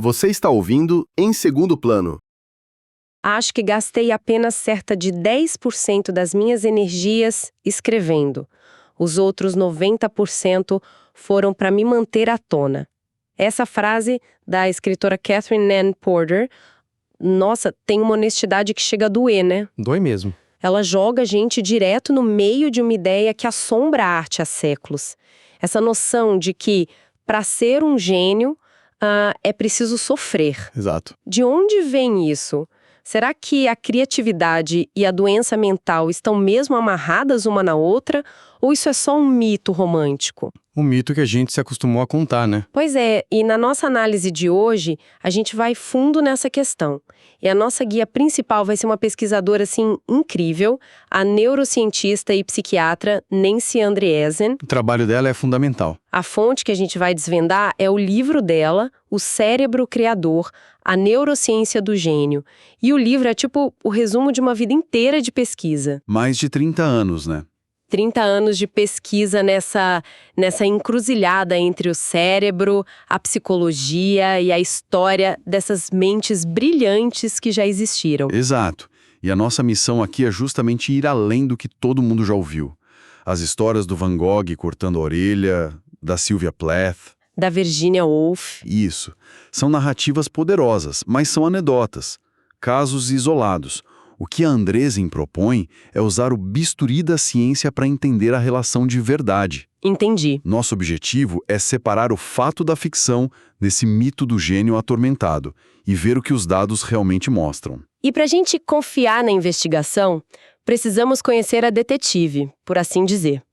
Você está ouvindo Em Segundo Plano. Acho que gastei apenas cerca de 10% das minhas energias escrevendo. Os outros 90% foram para me manter à tona. Essa frase da escritora Catherine Ann Porter, nossa, tem uma honestidade que chega a doer, né? Dói mesmo. Ela joga a gente direto no meio de uma ideia que assombra a arte há séculos. Essa noção de que, para ser um gênio, é preciso sofrer. Exato. De onde vem isso? Será que a criatividade e a doença mental estão mesmo amarradas uma na outra? Ou isso é só um mito romântico? Um mito que a gente se acostumou a contar, né? Pois é, e na nossa análise de hoje, a gente vai fundo nessa questão. E a nossa guia principal vai ser uma pesquisadora, assim, incrível, a neurocientista e psiquiatra Nancy Andreessen. O trabalho dela é fundamental. A fonte que a gente vai desvendar é o livro dela, O Cérebro Criador, A Neurociência do Gênio. E o livro é tipo o resumo de uma vida inteira de pesquisa. Mais de 30 anos, né? 30 anos de pesquisa nessa encruzilhada entre o cérebro, a psicologia e a história dessas mentes brilhantes que já existiram. Exato. E a nossa missão aqui é justamente ir além do que todo mundo já ouviu. As histórias do Van Gogh cortando a orelha, da Sylvia Plath. Da Virginia Woolf. Isso. São narrativas poderosas, mas são anedotas, casos isolados. O que a Andreessen propõe é usar o bisturi da ciência para entender a relação de verdade. Entendi. Nosso objetivo é separar o fato da ficção desse mito do gênio atormentado e ver o que os dados realmente mostram. E para a gente confiar na investigação, precisamos conhecer a detetive, por assim dizer.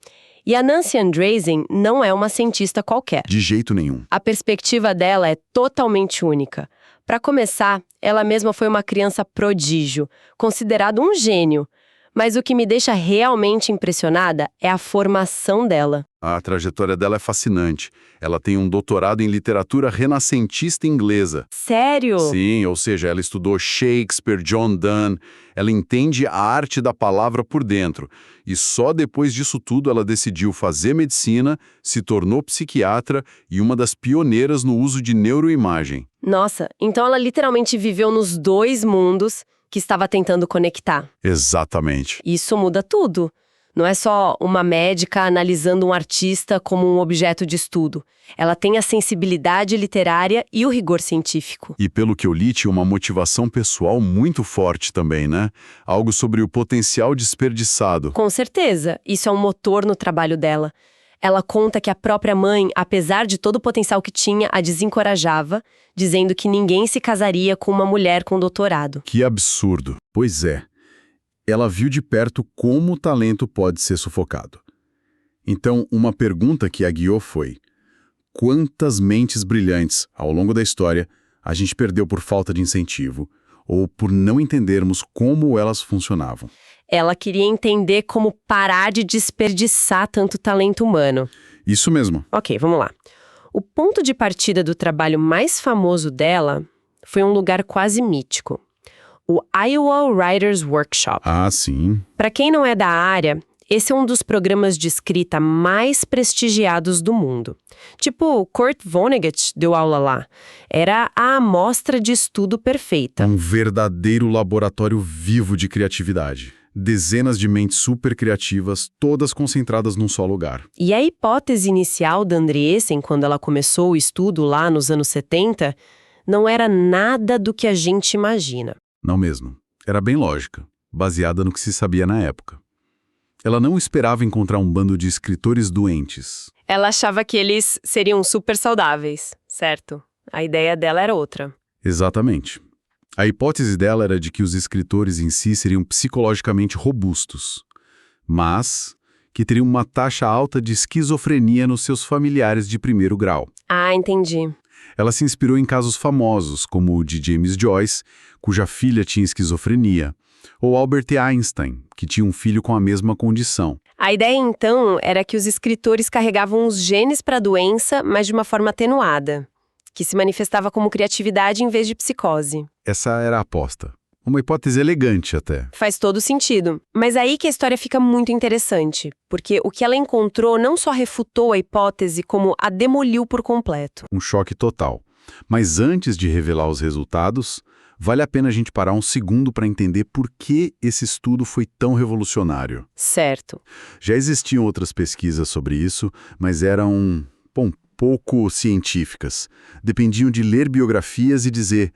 E a Nancy Andreessen não é uma cientista qualquer. De jeito nenhum. A perspectiva dela é totalmente única. Para começar, ela mesma foi uma criança prodígio, considerado um gênio. Mas o que me deixa realmente impressionada é a formação dela. A trajetória dela é fascinante. Ela tem um doutorado em literatura renascentista inglesa. Sério? Sim, ou seja, ela estudou Shakespeare, John Donne. Ela entende a arte da palavra por dentro. E só depois disso tudo ela decidiu fazer medicina, se tornou psiquiatra e uma das pioneiras no uso de neuroimagem. Nossa, então ela literalmente viveu nos dois mundos que estava tentando conectar. Exatamente. Isso muda tudo. Não é só uma médica analisando um artista como um objeto de estudo. Ela tem a sensibilidade literária e o rigor científico. E pelo que eu li, tinha uma motivação pessoal muito forte também, né? Algo sobre o potencial desperdiçado. Com certeza, isso é um motor no trabalho dela. Ela conta que a própria mãe, apesar de todo o potencial que tinha, a desencorajava, dizendo que ninguém se casaria com uma mulher com doutorado. Que absurdo. Pois é. Ela viu de perto como o talento pode ser sufocado. Então, uma pergunta que a guiou foi: quantas mentes brilhantes, ao longo da história, a gente perdeu por falta de incentivo ou por não entendermos como elas funcionavam? Ela queria entender como parar de desperdiçar tanto talento humano. Isso mesmo. Ok, vamos lá. O ponto de partida do trabalho mais famoso dela foi um lugar quase mítico. O Iowa Writers Workshop. Ah, sim. Para quem não é da área, esse é um dos programas de escrita mais prestigiados do mundo. Tipo, Kurt Vonnegut deu aula lá. Era a amostra de estudo perfeita. Um verdadeiro laboratório vivo de criatividade. Dezenas de mentes super criativas, todas concentradas num só lugar. E a hipótese inicial da Andreessen, quando ela começou o estudo lá nos anos 70, não era nada do que a gente imagina. Não mesmo. Era bem lógica, baseada no que se sabia na época. Ela não esperava encontrar um bando de escritores doentes. Ela achava que eles seriam super saudáveis, certo? A ideia dela era outra. Exatamente. A hipótese dela era de que os escritores em si seriam psicologicamente robustos, mas que teriam uma taxa alta de esquizofrenia nos seus familiares de primeiro grau. Ah, entendi. Ela se inspirou em casos famosos, como o de James Joyce, cuja filha tinha esquizofrenia, ou Albert Einstein, que tinha um filho com a mesma condição. A ideia, então, era que os escritores carregavam os genes para a doença, mas de uma forma atenuada, que se manifestava como criatividade em vez de psicose. Essa era a aposta. Uma hipótese elegante até. Faz todo sentido. Mas aí que a história fica muito interessante, porque o que ela encontrou não só refutou a hipótese, como a demoliu por completo. Um choque total. Mas antes de revelar os resultados, vale a pena a gente parar um segundo para entender por que esse estudo foi tão revolucionário. Certo. Já existiam outras pesquisas sobre isso, mas eram, pouco científicas. Dependiam de ler biografias e dizer,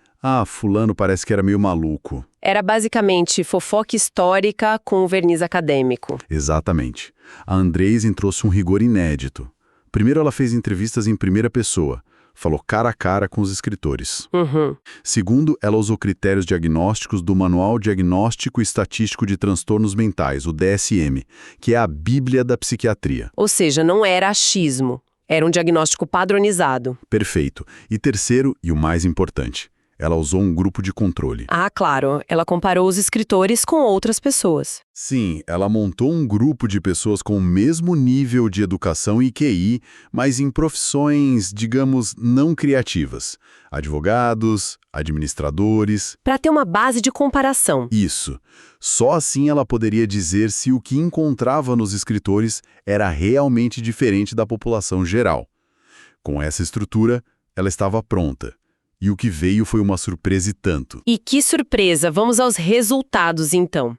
fulano parece que era meio maluco. Era basicamente fofoca histórica com o verniz acadêmico. Exatamente. A Andreessen trouxe um rigor inédito. Primeiro, ela fez entrevistas em primeira pessoa. Falou cara a cara com os escritores. Uhum. Segundo, ela usou critérios diagnósticos do Manual Diagnóstico e Estatístico de Transtornos Mentais, o DSM, que é a Bíblia da Psiquiatria. Ou seja, não era achismo. Era um diagnóstico padronizado. Perfeito. E terceiro, e o mais importante, ela usou um grupo de controle. Ah, claro. Ela comparou os escritores com outras pessoas. Sim, ela montou um grupo de pessoas com o mesmo nível de educação e QI, mas em profissões, digamos, não criativas. Advogados, administradores... Para ter uma base de comparação. Isso. Só assim ela poderia dizer se o que encontrava nos escritores era realmente diferente da população geral. Com essa estrutura, ela estava pronta. E o que veio foi uma surpresa e tanto. E que surpresa! Vamos aos resultados, então.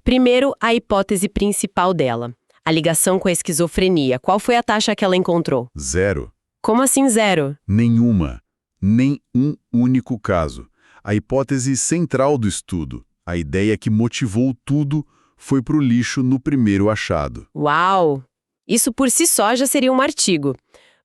Primeiro, a hipótese principal dela. A ligação com a esquizofrenia. Qual foi a taxa que ela encontrou? 0. Como assim 0? Nenhuma. Nem um único caso. A hipótese central do estudo, a ideia que motivou tudo, foi para o lixo no primeiro achado. Uau! Isso por si só já seria um artigo.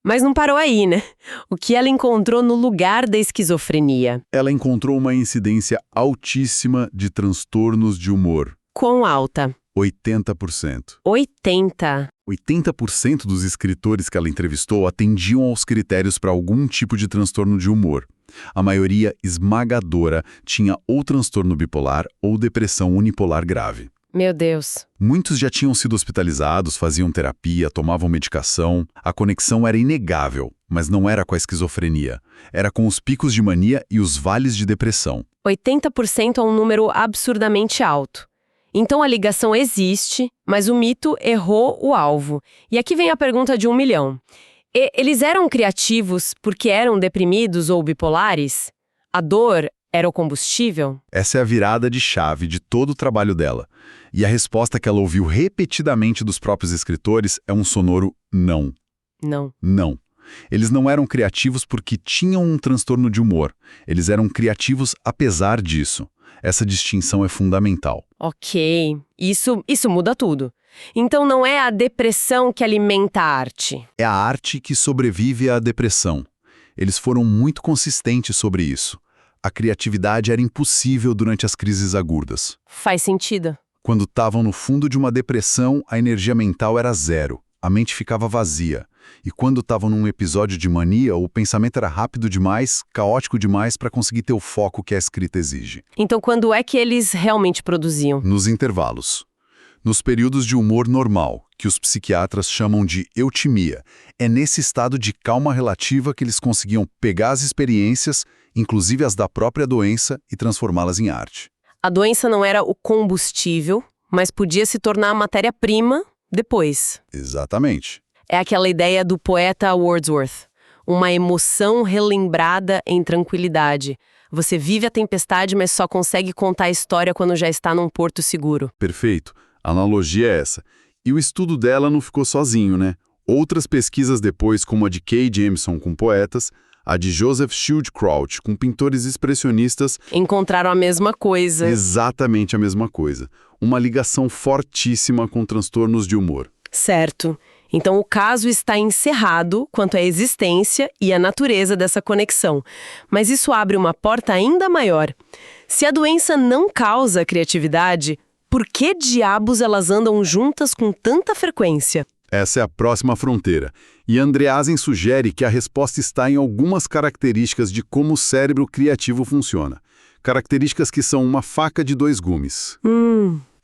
Mas não parou aí, né? O que ela encontrou no lugar da esquizofrenia? Ela encontrou uma incidência altíssima de transtornos de humor. Quão alta? 80%. 80%. 80% dos escritores que ela entrevistou atendiam aos critérios para algum tipo de transtorno de humor. A maioria esmagadora tinha ou transtorno bipolar ou depressão unipolar grave. Meu Deus. Muitos já tinham sido hospitalizados, faziam terapia, tomavam medicação. A conexão era inegável, mas não era com a esquizofrenia. Era com os picos de mania e os vales de depressão. 80% é um número absurdamente alto. Então a ligação existe, mas o mito errou o alvo. E aqui vem a pergunta de 1 milhão. Eles eram criativos porque eram deprimidos ou bipolares? A dor era o combustível? Essa é a virada de chave de todo o trabalho dela. E a resposta que ela ouviu repetidamente dos próprios escritores é um sonoro não. Não. Não. Eles não eram criativos porque tinham um transtorno de humor. Eles eram criativos apesar disso. Essa distinção é fundamental. Ok. Isso muda tudo. Então não é a depressão que alimenta a arte. É a arte que sobrevive à depressão. Eles foram muito consistentes sobre isso. A criatividade era impossível durante as crises agudas. Faz sentido. Quando estavam no fundo de uma depressão, a energia mental era 0. A mente ficava vazia. E quando estavam num episódio de mania, o pensamento era rápido demais, caótico demais para conseguir ter o foco que a escrita exige. Então quando é que eles realmente produziam? Nos intervalos. Nos períodos de humor normal, que os psiquiatras chamam de eutimia. É nesse estado de calma relativa que eles conseguiam pegar as experiências, inclusive as da própria doença, e transformá-las em arte. A doença não era o combustível, mas podia se tornar a matéria-prima depois. Exatamente. É aquela ideia do poeta Wordsworth. Uma emoção relembrada em tranquilidade. Você vive a tempestade, mas só consegue contar a história quando já está num porto seguro. Perfeito. A analogia é essa. E o estudo dela não ficou sozinho, né? Outras pesquisas depois, como a de Kay Jameson com poetas, a de Joseph Schildkraut com pintores expressionistas... Encontraram a mesma coisa. Exatamente a mesma coisa. Uma ligação fortíssima com transtornos de humor. Certo. Então o caso está encerrado quanto à existência e à natureza dessa conexão. Mas isso abre uma porta ainda maior. Se a doença não causa criatividade, por que diabos elas andam juntas com tanta frequência? Essa é a próxima fronteira. E Andreasen sugere que a resposta está em algumas características de como o cérebro criativo funciona. Características que são uma faca de 2 gumes.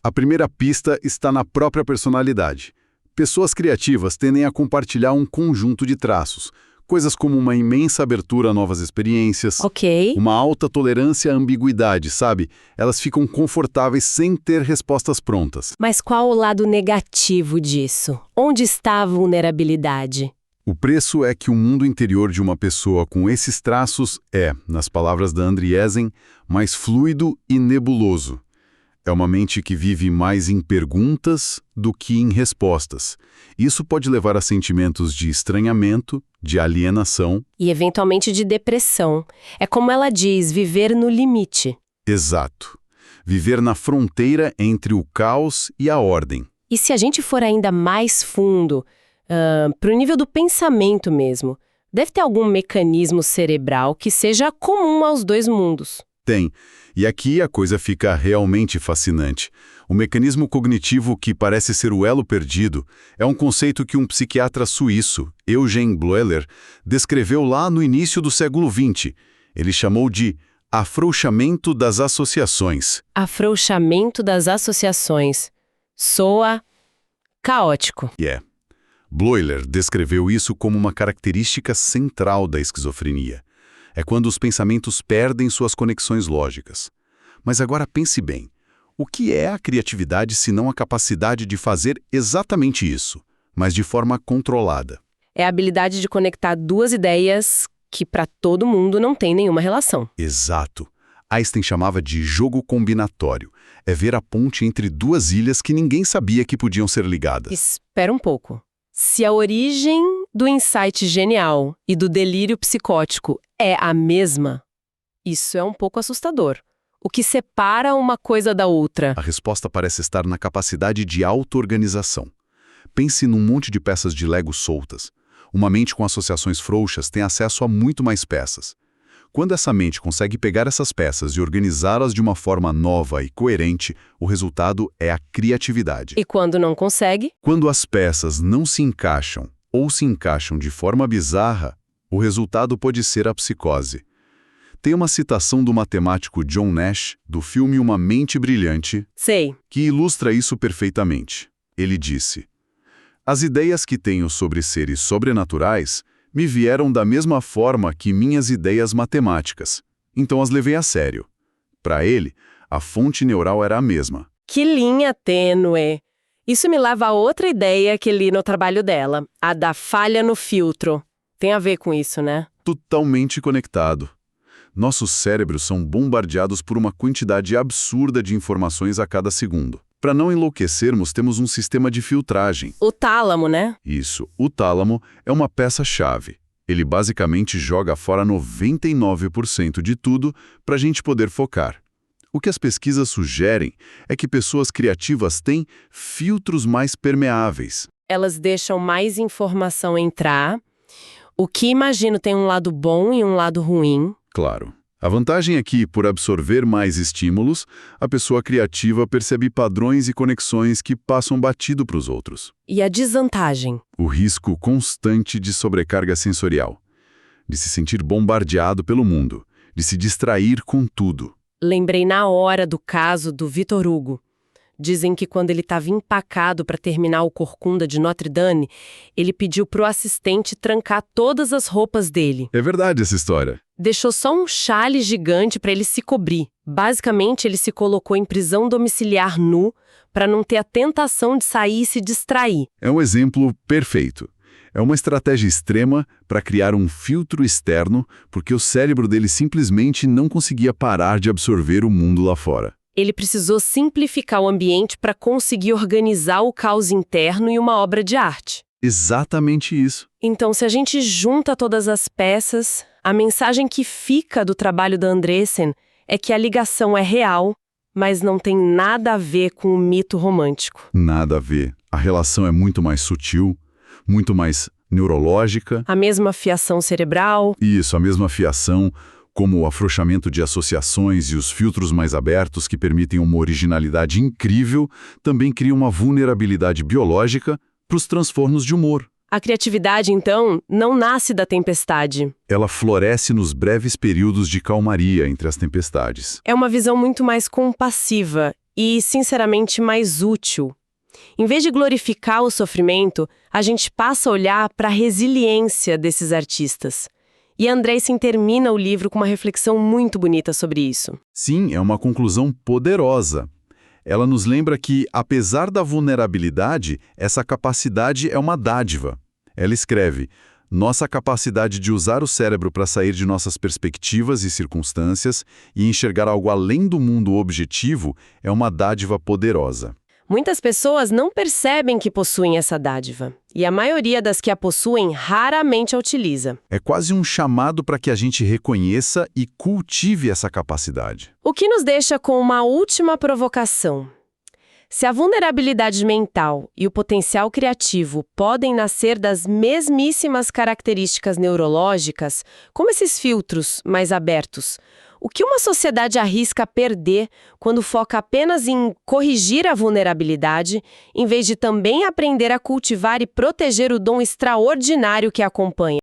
A primeira pista está na própria personalidade. Pessoas criativas tendem a compartilhar um conjunto de traços. Coisas como uma imensa abertura a novas experiências, Ok. uma alta tolerância à ambiguidade, sabe? Elas ficam confortáveis sem ter respostas prontas. Mas qual o lado negativo disso? Onde está a vulnerabilidade? O preço é que o mundo interior de uma pessoa com esses traços é, nas palavras da Andreessen, mais fluido e nebuloso. É uma mente que vive mais em perguntas do que em respostas. Isso pode levar a sentimentos de estranhamento, de alienação. E eventualmente de depressão. É como ela diz, viver no limite. Exato. Viver na fronteira entre o caos e a ordem. E se a gente for ainda mais fundo, para o nível do pensamento mesmo, deve ter algum mecanismo cerebral que seja comum aos dois mundos. Tem. E aqui a coisa fica realmente fascinante. O mecanismo cognitivo que parece ser o elo perdido é um conceito que um psiquiatra suíço, Eugen Bleuler, descreveu lá no início do século XX. Ele chamou de afrouxamento das associações. Afrouxamento das associações. Soa caótico. Bleuler descreveu isso como uma característica central da esquizofrenia. É quando os pensamentos perdem suas conexões lógicas. Mas agora pense bem, o que é a criatividade se não a capacidade de fazer exatamente isso, mas de forma controlada? É a habilidade de conectar duas ideias que para todo mundo não tem nenhuma relação. Exato. Einstein chamava de jogo combinatório. É ver a ponte entre duas ilhas que ninguém sabia que podiam ser ligadas. Espera um pouco. Se a origem do insight genial e do delírio psicótico é a mesma, isso é um pouco assustador. O que separa uma coisa da outra? A resposta parece estar na capacidade de auto-organização. Pense num monte de peças de Lego soltas. Uma mente com associações frouxas tem acesso a muito mais peças. Quando essa mente consegue pegar essas peças e organizá-las de uma forma nova e coerente, o resultado é a criatividade. E quando não consegue? Quando as peças não se encaixam ou se encaixam de forma bizarra, o resultado pode ser a psicose. Tem uma citação do matemático John Nash, do filme Uma Mente Brilhante, Sei. que ilustra isso perfeitamente. Ele disse: "As ideias que tenho sobre seres sobrenaturais me vieram da mesma forma que minhas ideias matemáticas, então as levei a sério." Para ele, a fonte neural era a mesma. Que linha tênue. Isso me leva a outra ideia que li no trabalho dela, a da falha no filtro. Tem a ver com isso, né? Totalmente conectado. Nossos cérebros são bombardeados por uma quantidade absurda de informações a cada segundo. Para não enlouquecermos, temos um sistema de filtragem. O tálamo, né? Isso, o tálamo é uma peça-chave. Ele basicamente joga fora 99% de tudo para a gente poder focar. O que as pesquisas sugerem é que pessoas criativas têm filtros mais permeáveis. Elas deixam mais informação entrar. O que imagino tem um lado bom e um lado ruim. Claro. A vantagem é que, por absorver mais estímulos, a pessoa criativa percebe padrões e conexões que passam batido para os outros. E a desvantagem? O risco constante de sobrecarga sensorial, de se sentir bombardeado pelo mundo, de se distrair com tudo. Lembrei na hora do caso do Victor Hugo. Dizem que quando ele estava empacado para terminar o Corcunda de Notre Dame, ele pediu para o assistente trancar todas as roupas dele. É verdade essa história. Deixou só um chale gigante para ele se cobrir. Basicamente, ele se colocou em prisão domiciliar nu para não ter a tentação de sair e se distrair. É um exemplo perfeito. É uma estratégia extrema para criar um filtro externo, porque o cérebro dele simplesmente não conseguia parar de absorver o mundo lá fora. Ele precisou simplificar o ambiente para conseguir organizar o caos interno em uma obra de arte. Exatamente isso. Então, se a gente junta todas as peças, a mensagem que fica do trabalho da Andreessen é que a ligação é real, mas não tem nada a ver com o mito romântico. Nada a ver. A relação é muito mais sutil, muito mais neurológica. A mesma fiação cerebral. Isso, a mesma fiação, como o afrouxamento de associações e os filtros mais abertos que permitem uma originalidade incrível, também criam uma vulnerabilidade biológica para os transtornos de humor. A criatividade, então, não nasce da tempestade. Ela floresce nos breves períodos de calmaria entre as tempestades. É uma visão muito mais compassiva e, sinceramente, mais útil. Em vez de glorificar o sofrimento, a gente passa a olhar para a resiliência desses artistas. E Andreessen termina o livro com uma reflexão muito bonita sobre isso. Sim, é uma conclusão poderosa. Ela nos lembra que, apesar da vulnerabilidade, essa capacidade é uma dádiva. Ela escreve: Nossa capacidade de usar o cérebro para sair de nossas perspectivas e circunstâncias e enxergar algo além do mundo objetivo é uma dádiva poderosa. Muitas pessoas não percebem que possuem essa dádiva, e a maioria das que a possuem raramente a utiliza. É quase um chamado para que a gente reconheça e cultive essa capacidade. O que nos deixa com uma última provocação. Se a vulnerabilidade mental e o potencial criativo podem nascer das mesmíssimas características neurológicas, como esses filtros mais abertos, o que uma sociedade arrisca perder quando foca apenas em corrigir a vulnerabilidade, em vez de também aprender a cultivar e proteger o dom extraordinário que a acompanha?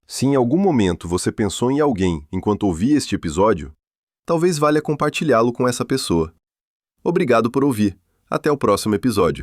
Se em algum momento você pensou em alguém enquanto ouvia este episódio, talvez valha compartilhá-lo com essa pessoa. Obrigado por ouvir. Até o próximo episódio.